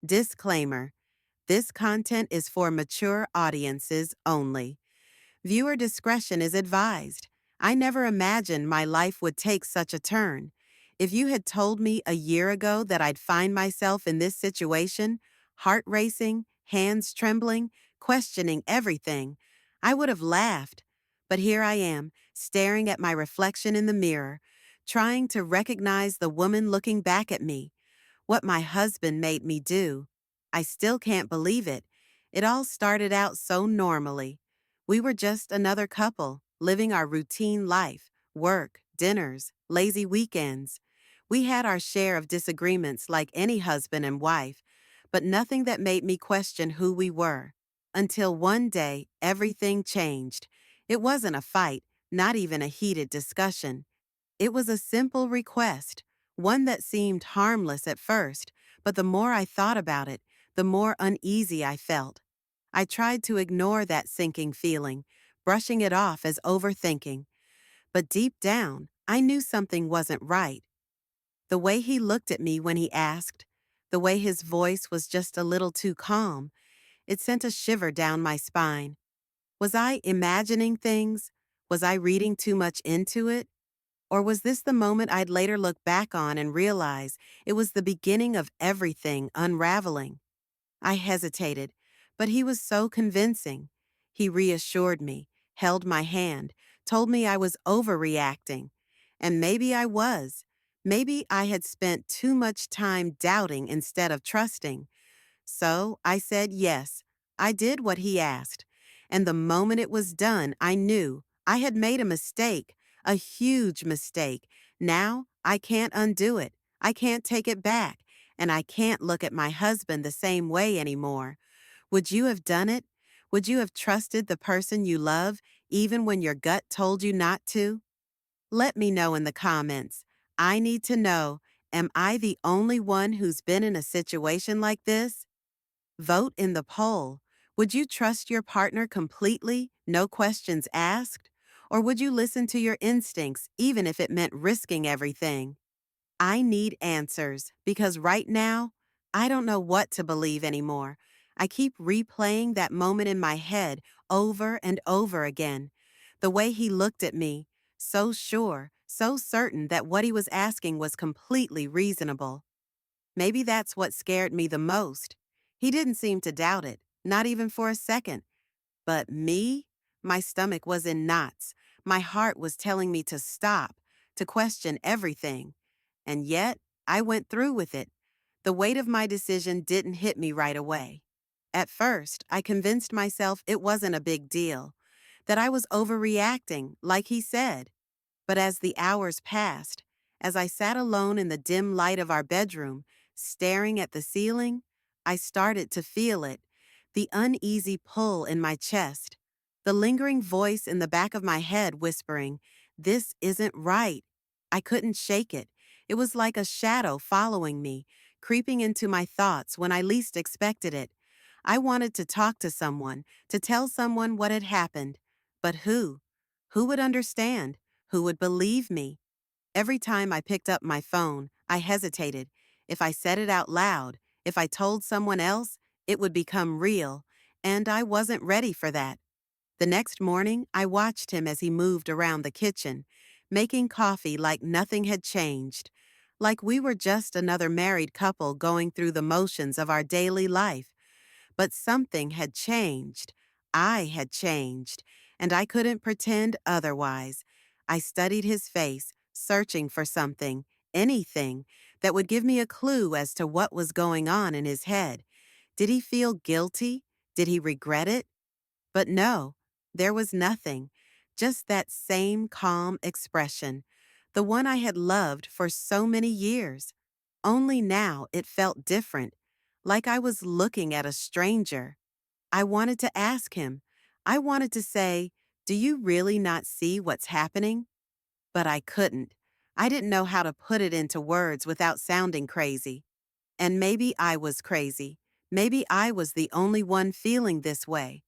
Disclaimer: this content is for mature audiences only. Viewer discretion is advised. I never imagined my life would take such a turn. If you had told me a year ago that I'd find myself in this situation, heart racing, hands trembling, questioning everything, I would have laughed. But here I am, staring at my reflection in the mirror, trying to recognize the woman looking back at me. What my husband made me do. I still can't believe it. It all started out so normally. We were just another couple, living our routine life, work, dinners, lazy weekends. We had our share of disagreements like any husband and wife, but nothing that made me question who we were. Until one day, everything changed. It wasn't a fight, not even a heated discussion. It was a simple request, one that seemed harmless at first, but the more I thought about it, the more uneasy I felt. I tried to ignore that sinking feeling, brushing it off as overthinking. But deep down, I knew something wasn't right. The way he looked at me when he asked, the way his voice was just a little too calm, it sent a shiver down my spine. Was I imagining things? Was I reading too much into it? Or was this the moment I'd later look back on and realize it was the beginning of everything unraveling? I hesitated, but he was so convincing. He reassured me, held my hand, told me I was overreacting. And maybe I was. Maybe I had spent too much time doubting instead of trusting. So I said yes. I did what he asked. And the moment it was done, I knew I had made a mistake, a huge mistake. Now I can't undo it. I can't take it back. And I can't look at my husband the same way anymore. Would you have done it? Would you have trusted the person you love even when your gut told you not to? Let me know in the comments. I need to know, am I the only one who's been in a situation like this? Vote in the poll. Would you trust your partner completely, no questions asked? Or would you listen to your instincts even if it meant risking everything? I need answers because right now, I don't know what to believe anymore. I keep replaying that moment in my head over and over again. The way he looked at me, so sure, so certain that what he was asking was completely reasonable. Maybe that's what scared me the most. He didn't seem to doubt it, not even for a second. But me? My stomach was in knots. My heart was telling me to stop, to question everything. And yet, I went through with it. The weight of my decision didn't hit me right away. At first, I convinced myself it wasn't a big deal, that I was overreacting, like he said. But as the hours passed, as I sat alone in the dim light of our bedroom, staring at the ceiling, I started to feel it, the uneasy pull in my chest, the lingering voice in the back of my head whispering, "This isn't right." I couldn't shake it. It was like a shadow following me, creeping into my thoughts when I least expected it. I wanted to talk to someone, to tell someone what had happened. But who? Who would understand? Who would believe me? Every time I picked up my phone, I hesitated. If I said it out loud, if I told someone else, it would become real, and I wasn't ready for that. The next morning, I watched him as he moved around the kitchen, making coffee like nothing had changed, like we were just another married couple going through the motions of our daily life. But something had changed. I had changed, and I couldn't pretend otherwise. I studied his face, searching for something, anything, that would give me a clue as to what was going on in his head. Did he feel guilty? Did he regret it? But no, there was nothing, just that same calm expression, the one I had loved for so many years. Only now it felt different, like I was looking at a stranger. I wanted to ask him. I wanted to say, "Do you really not see what's happening?" But I couldn't. I didn't know how to put it into words without sounding crazy. And maybe I was crazy. Maybe I was the only one feeling this way.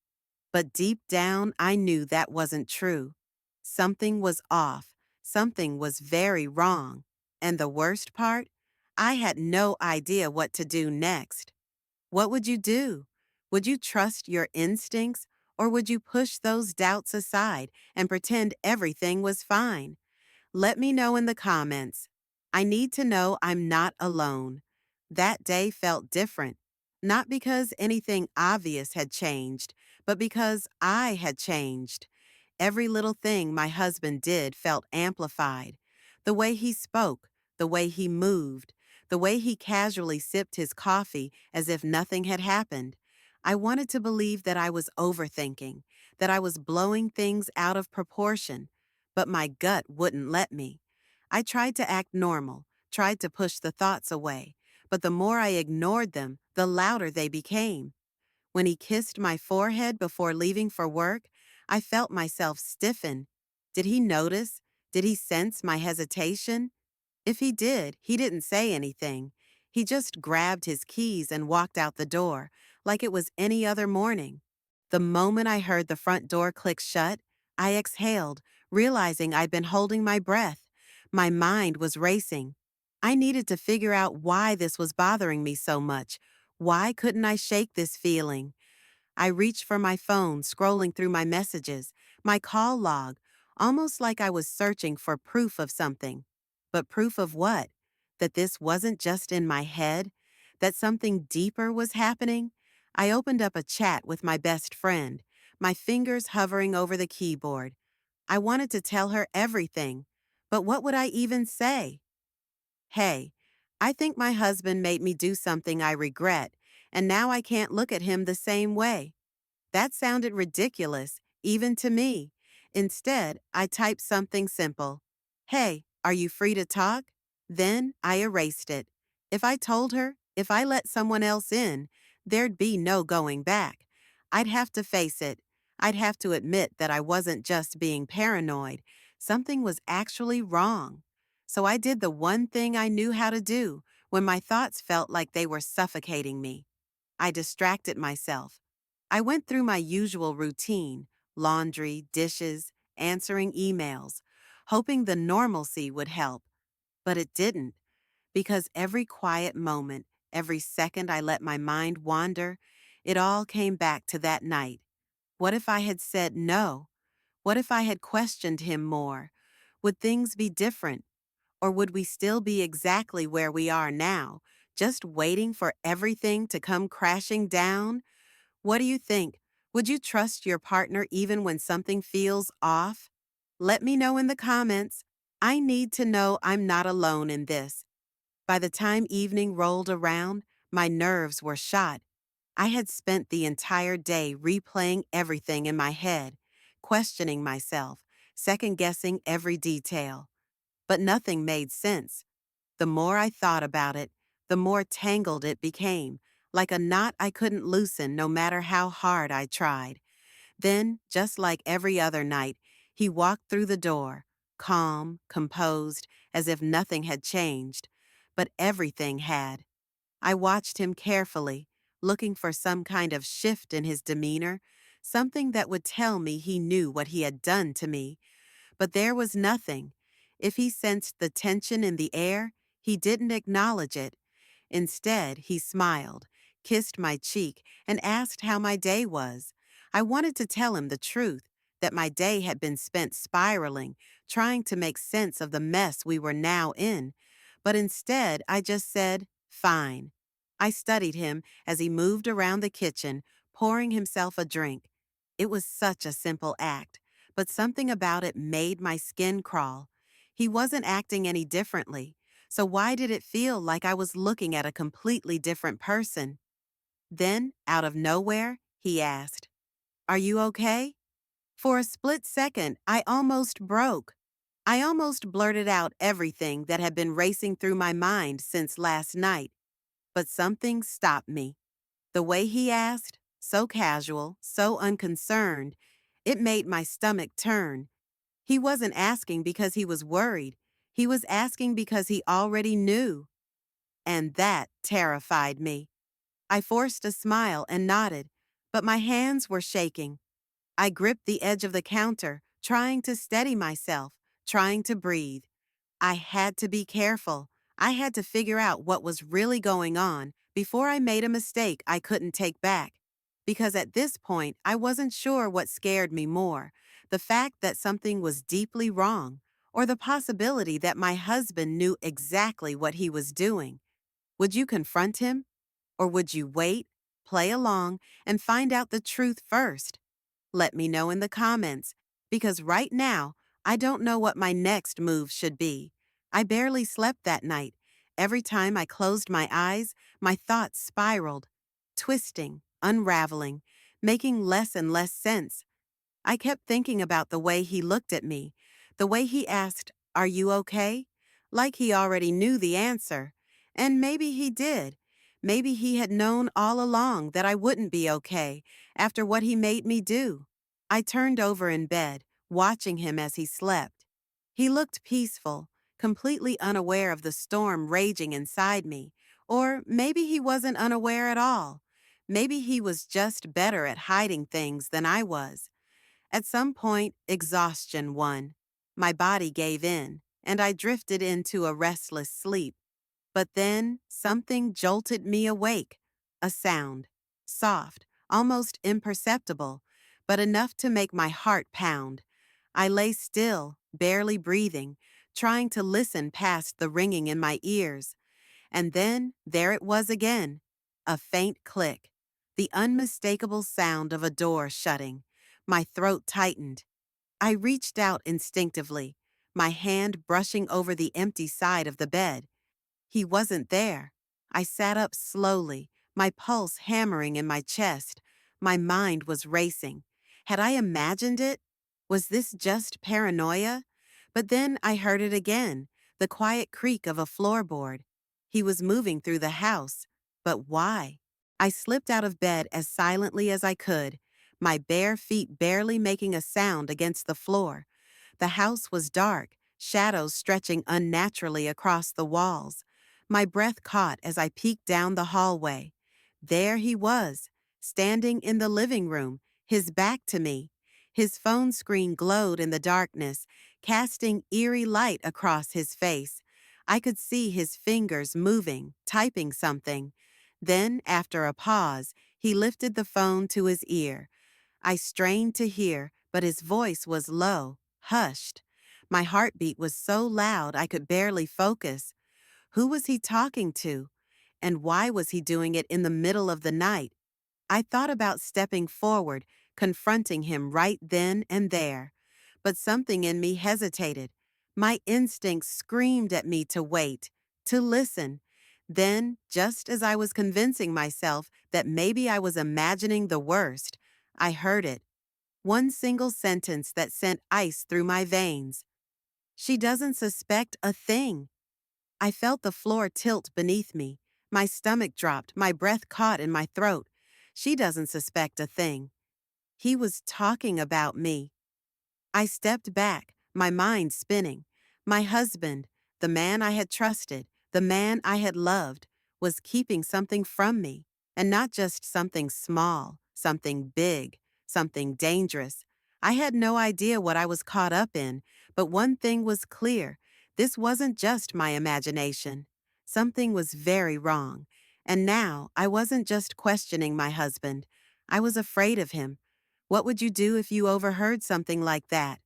But deep down, I knew that wasn't true. Something was off. Something was very wrong. And the worst part? I had no idea what to do next. What would you do? Would you trust your instincts, or would you push those doubts aside and pretend everything was fine? Let me know in the comments. I need to know I'm not alone. That day felt different, not because anything obvious had changed, but because I had changed. Every little thing my husband did felt amplified. The way he spoke, the way he moved, the way he casually sipped his coffee as if nothing had happened. I wanted to believe that I was overthinking, that I was blowing things out of proportion, but my gut wouldn't let me. I tried to act normal, tried to push the thoughts away, but the more I ignored them, the louder they became. When he kissed my forehead before leaving for work, I felt myself stiffen. Did he notice? Did he sense my hesitation? If he did, he didn't say anything. He just grabbed his keys and walked out the door, like it was any other morning. The moment I heard the front door click shut, I exhaled, realizing I'd been holding my breath. My mind was racing. I needed to figure out why this was bothering me so much. Why couldn't I shake this feeling? I reached for my phone, scrolling through my messages, my call log, almost like I was searching for proof of something. But proof of what? That this wasn't just in my head? That something deeper was happening? I opened up a chat with my best friend, my fingers hovering over the keyboard. I wanted to tell her everything, but what would I even say? Hey, I think my husband made me do something I regret, and now I can't look at him the same way. That sounded ridiculous, even to me. Instead, I typed something simple. Hey, are you free to talk? Then I erased it. If I told her, if I let someone else in, there'd be no going back. I'd have to face it. I'd have to admit that I wasn't just being paranoid. Something was actually wrong. So I did the one thing I knew how to do when my thoughts felt like they were suffocating me. I distracted myself. I went through my usual routine: laundry, dishes, answering emails, hoping the normalcy would help. But it didn't, because every quiet moment, every second I let my mind wander, it all came back to that night. What if I had said no? What if I had questioned him more? Would things be different? Or would we still be exactly where we are now, just waiting for everything to come crashing down? What do you think? Would you trust your partner even when something feels off? Let me know in the comments. I need to know I'm not alone in this. By the time evening rolled around, my nerves were shot. I had spent the entire day replaying everything in my head, questioning myself, second-guessing every detail. But nothing made sense. The more I thought about it, the more tangled it became, like a knot I couldn't loosen no matter how hard I tried. Then, just like every other night, he walked through the door, calm, composed, as if nothing had changed. But everything had. I watched him carefully, looking for some kind of shift in his demeanor, something that would tell me he knew what he had done to me. But there was nothing. If he sensed the tension in the air, he didn't acknowledge it. Instead, he smiled, kissed my cheek, and asked how my day was. I wanted to tell him the truth, that my day had been spent spiraling, trying to make sense of the mess we were now in. But instead, I just said, fine. I studied him as he moved around the kitchen, pouring himself a drink. It was such a simple act, but something about it made my skin crawl. He wasn't acting any differently. So why did it feel like I was looking at a completely different person? Then, out of nowhere, he asked, "Are you okay?" For a split second, I almost broke. I almost blurted out everything that had been racing through my mind since last night. But something stopped me. The way he asked, so casual, so unconcerned, it made my stomach turn. He wasn't asking because he was worried. He was asking because he already knew. And that terrified me. I forced a smile and nodded, but my hands were shaking. I gripped the edge of the counter, trying to steady myself, trying to breathe. I had to be careful. I had to figure out what was really going on before I made a mistake I couldn't take back. Because at this point, I wasn't sure what scared me more, the fact that something was deeply wrong, or the possibility that my husband knew exactly what he was doing. Would you confront him? Or would you wait, play along, and find out the truth first? Let me know in the comments, because right now, I don't know what my next move should be. I barely slept that night. Every time I closed my eyes, my thoughts spiraled, twisting, unraveling, making less and less sense. I kept thinking about the way he looked at me, the way he asked, "Are you okay?" Like he already knew the answer. And maybe he did. Maybe he had known all along that I wouldn't be okay after what he made me do. I turned over in bed, watching him as he slept. He looked peaceful, completely unaware of the storm raging inside me. Or maybe he wasn't unaware at all. Maybe he was just better at hiding things than I was. At some point, exhaustion won. My body gave in, and I drifted into a restless sleep. But then something jolted me awake. A sound. Soft, almost imperceptible, but enough to make my heart pound. I lay still, barely breathing, trying to listen past the ringing in my ears. And then there it was again. A faint click. The unmistakable sound of a door shutting. My throat tightened. I reached out instinctively, my hand brushing over the empty side of the bed. He wasn't there. I sat up slowly, my pulse hammering in my chest. My mind was racing. Had I imagined it? Was this just paranoia? But then I heard it again, the quiet creak of a floorboard. He was moving through the house. But why? I slipped out of bed as silently as I could, my bare feet barely making a sound against the floor. The house was dark, shadows stretching unnaturally across the walls. My breath caught as I peeked down the hallway. There he was, standing in the living room, his back to me. His phone screen glowed in the darkness, casting eerie light across his face. I could see his fingers moving, typing something. Then, after a pause, he lifted the phone to his ear. I strained to hear, but his voice was low, hushed. My heartbeat was so loud I could barely focus. Who was he talking to? And why was he doing it in the middle of the night? I thought about stepping forward, confronting him right then and there. But something in me hesitated. My instincts screamed at me to wait, to listen. Then, just as I was convincing myself that maybe I was imagining the worst, I heard it. One single sentence that sent ice through my veins. "She doesn't suspect a thing." I felt the floor tilt beneath me. My stomach dropped, my breath caught in my throat. She doesn't suspect a thing. He was talking about me. I stepped back, my mind spinning. My husband, the man I had trusted, the man I had loved, was keeping something from me. And not just something small, something big, something dangerous. I had no idea what I was caught up in, but one thing was clear. This wasn't just my imagination. Something was very wrong. And now I wasn't just questioning my husband. I was afraid of him. What would you do if you overheard something like that?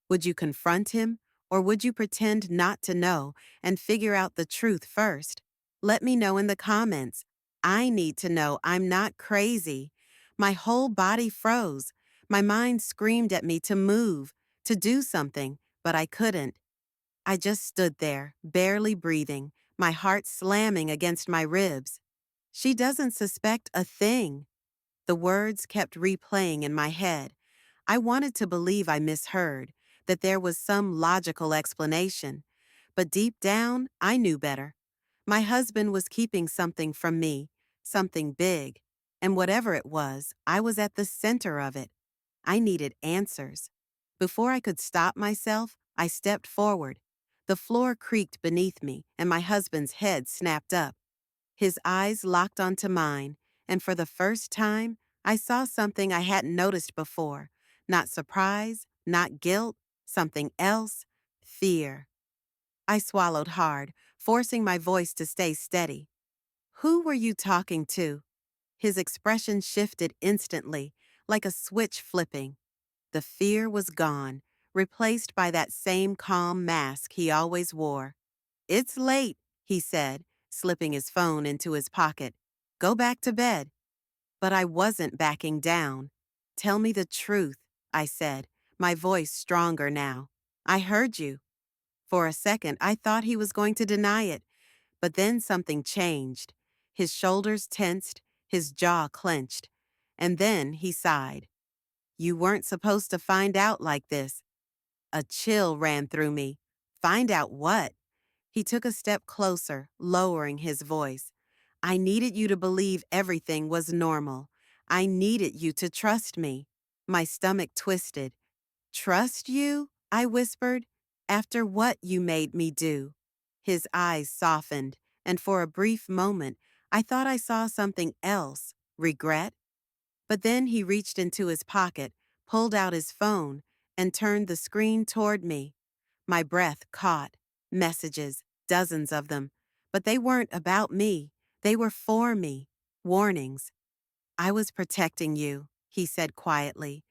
Would you confront him, or would you pretend not to know and figure out the truth first? Let me know in the comments. I need to know I'm not crazy. My whole body froze. My mind screamed at me to move, to do something, but I couldn't. I just stood there, barely breathing, my heart slamming against my ribs. She doesn't suspect a thing. The words kept replaying in my head. I wanted to believe I misheard, that there was some logical explanation. But deep down, I knew better. My husband was keeping something from me, something big. And whatever it was, I was at the center of it. I needed answers. Before I could stop myself, I stepped forward. The floor creaked beneath me, and my husband's head snapped up. His eyes locked onto mine, and for the first time, I saw something I hadn't noticed before. Not surprise, not guilt, something else, fear. I swallowed hard, forcing my voice to stay steady. Who were you talking to? His expression shifted instantly, like a switch flipping. The fear was gone, replaced by that same calm mask he always wore. It's late, he said, slipping his phone into his pocket. Go back to bed. But I wasn't backing down. Tell me the truth, I said, my voice stronger now. I heard you. For a second, I thought he was going to deny it, but then something changed. His shoulders tensed, his jaw clenched, and then he sighed. You weren't supposed to find out like this. A chill ran through me. Find out what? He took a step closer, lowering his voice. I needed you to believe everything was normal. I needed you to trust me. My stomach twisted. Trust you? I whispered. After what you made me do? His eyes softened, and for a brief moment, I thought I saw something else. Regret? But then he reached into his pocket, pulled out his phone, and turned the screen toward me. My breath caught. Messages, dozens of them. But they weren't about me. They were for me. Warnings. I was protecting you, he said quietly.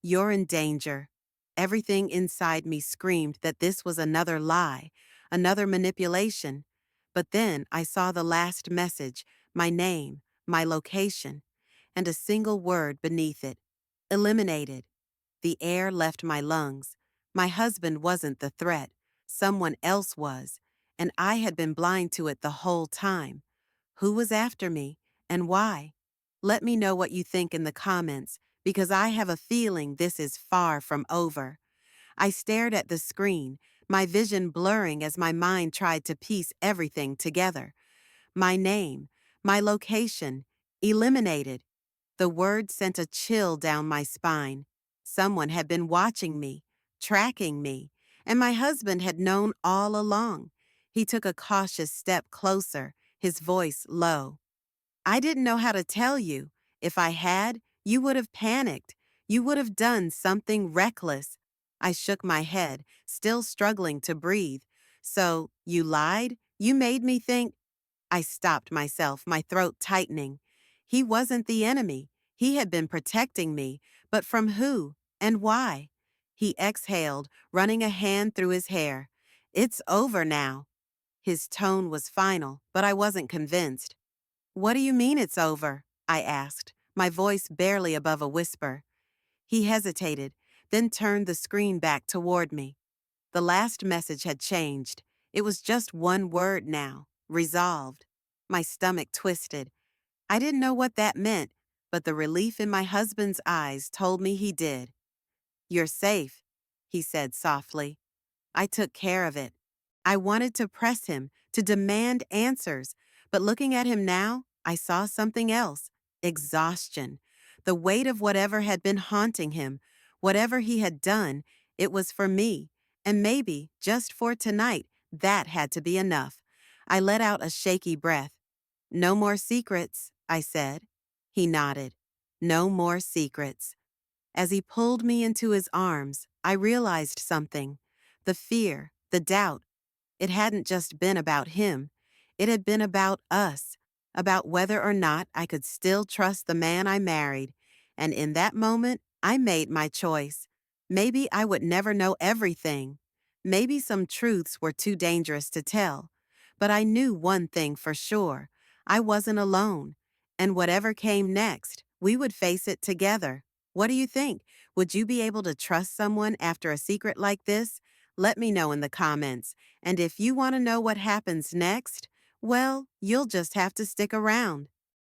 You're in danger. Everything inside me screamed that this was another lie, another manipulation. But then I saw the last message, my name, my location, and a single word beneath it. Eliminated. The air left my lungs. My husband wasn't the threat. Someone else was, and I had been blind to it the whole time. Who was after me, and why? Let me know what you think in the comments, because I have a feeling this is far from over. I stared at the screen, my vision blurring as my mind tried to piece everything together. My name, my location, eliminated. The word sent a chill down my spine. Someone had been watching me, tracking me, and my husband had known all along. He took a cautious step closer, his voice low. I didn't know how to tell you. If I had, you would have panicked. You would have done something reckless. I shook my head, still struggling to breathe. So, you lied? You made me think. I stopped myself, my throat tightening. He wasn't the enemy. He had been protecting me, but from who and why? He exhaled, running a hand through his hair. It's over now. His tone was final, but I wasn't convinced. What do you mean it's over? I asked, my voice barely above a whisper. He hesitated, then turned the screen back toward me. The last message had changed. It was just one word now, resolved. My stomach twisted. I didn't know what that meant, but the relief in my husband's eyes told me he did. You're safe, he said softly. I took care of it. I wanted to press him, to demand answers, but looking at him now, I saw something else. Exhaustion. The weight of whatever had been haunting him, whatever he had done, it was for me, and maybe, just for tonight, that had to be enough. I let out a shaky breath. No more secrets, I said. He nodded. No more secrets. As he pulled me into his arms, I realized something. The fear, the doubt. It hadn't just been about him. It had been about us, about whether or not I could still trust the man I married. And in that moment, I made my choice. Maybe I would never know everything. Maybe some truths were too dangerous to tell. But I knew one thing for sure. I wasn't alone. And whatever came next, we would face it together. What do you think? Would you be able to trust someone after a secret like this? Let me know in the comments. And if you want to know what happens next, well, you'll just have to stick around.